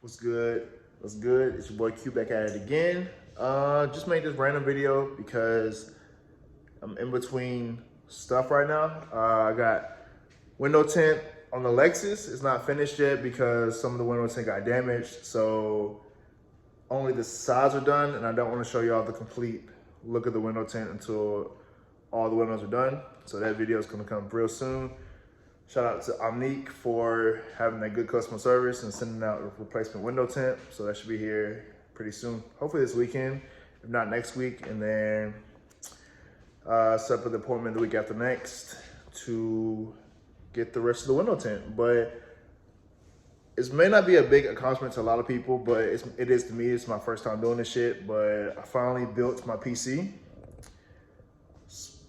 What's good? What's good? It's your boy Q back at it again. Just made this random video because I'm in between stuff right now. I got window tint on the Lexus. It's not finished yet because some of the window tint got damaged. So only the sides are done, and I don't want to show y'all the complete look of the window tint until all the windows are done. So that video is gonna come real soon. Shout out to Omnique for having that good customer service and sending out a replacement window tint. So that should be here pretty soon. Hopefully this weekend, if not next week. And then set up an appointment the week after next to get the rest of the window tint. But it may not be a big accomplishment to a lot of people, but it is to me. It's my first time doing this shit. But I finally built my PC.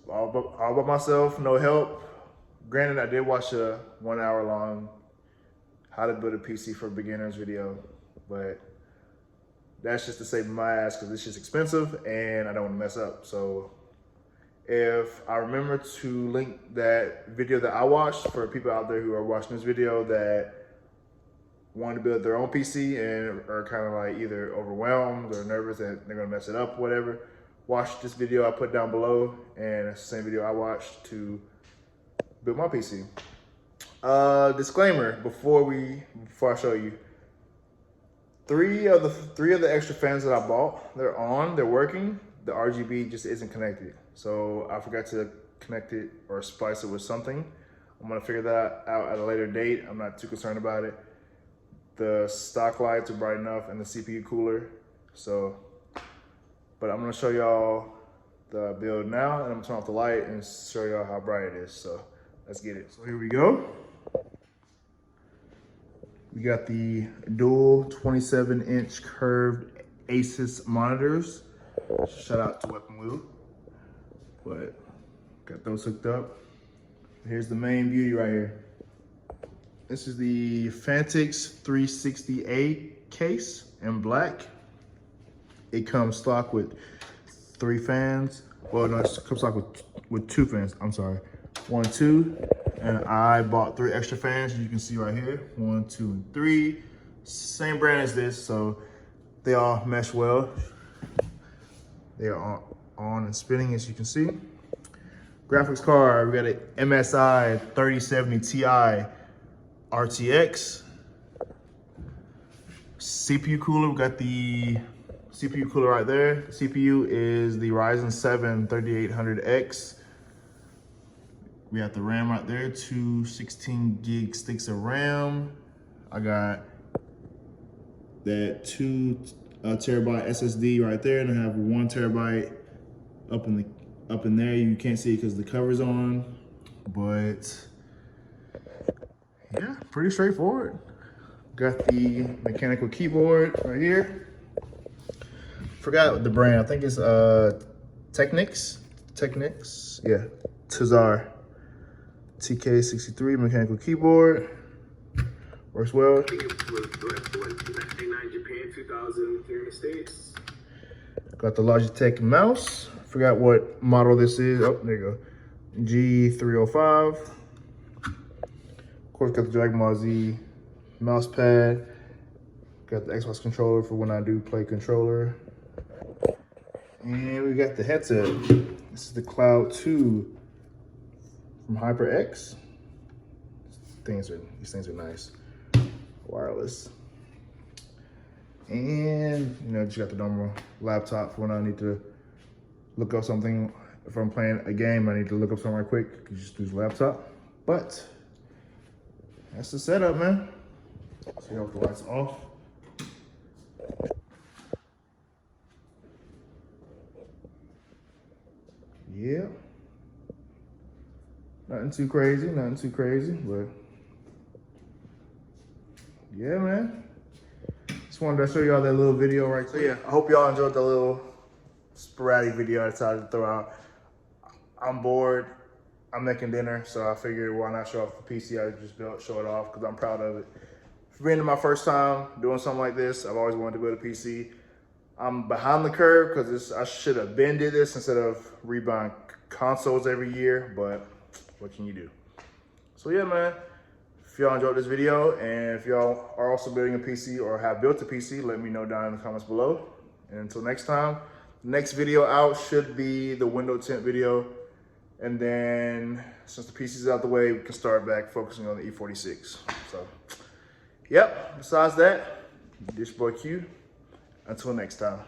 All by myself, no help. Granted, I did watch a 1 hour long how to build a PC for beginners video, but that's just to save my ass because it's just expensive and I don't want to mess up. So if I remember to link that video that I watched for people out there who are watching this video that want to build their own PC and are kind of like either overwhelmed or nervous that they're gonna mess it up or whatever, watch this video I put down below, and it's the same video I watched to build my PC. Disclaimer before I show you. Three of the extra fans that I bought, they're working. The RGB just isn't connected. So I forgot to connect it or splice it with something. I'm gonna figure that out at a later date. I'm not too concerned about it. The stock lights are bright enough and the CPU cooler. So, but I'm gonna show y'all the build now, and I'm gonna turn off the light and show y'all how bright it is. So let's get it. So here we go. We got the dual 27-inch curved Asus monitors. Shout out to Weapon Wheel. But got those hooked up. Here's the main beauty right here. This is the Phanteks 360A case in black. It comes stock with 3 fans. Well, no, it comes stock with 2 fans. I'm sorry. 1, 2, and I bought 3 extra fans. You can see right here, 1, 2, and 3. Same brand as this, so they all mesh well. They are on and spinning, as you can see. Graphics card, we got an MSI 3070 Ti RTX. CPU cooler, we got the CPU cooler right there. The CPU is the Ryzen 7 3800X. We got the RAM right there, 2 16 gig sticks of RAM. I got that 2 terabyte SSD right there, and I have 1 terabyte up in there. You can't see it because the cover's on, but yeah, pretty straightforward. Got the mechanical keyboard right here. Forgot the brand. I think it's Technics. Yeah, Tazar TK63 mechanical keyboard. Works well. Got the Logitech mouse. Forgot what model this is. Oh, there you go. G305. Of course, got the Dragon Ball Z mouse pad. Got the Xbox controller for when I do play controller. And we got the headset. This is the Cloud 2 from HyperX. These things are nice. Wireless. And, you know, just got the normal laptop for when I need to look up something. If I'm playing a game, I need to look up something right quick. You just use the laptop. But that's the setup, man. See how the lights off. Yeah. Nothing too crazy, but yeah, man. Just wanted to show y'all that little video right there. So yeah, I hope y'all enjoyed the little sporadic video I decided to throw out. I'm bored. I'm making dinner, so I figured why not show off the PC I just built, show it off, because I'm proud of it. For being my first time doing something like this, I've always wanted to build a PC. I'm behind the curve because I should have been did this instead of rebuying consoles every year, but what can you do? So yeah, man, if y'all enjoyed this video, and if y'all are also building a PC or have built a PC, let me know down in the comments below. And until next time, next video out should be the window tint video. And then since the PC is out the way, we can start back focusing on the E46. So, yep, besides that, this boy Q. Until next time.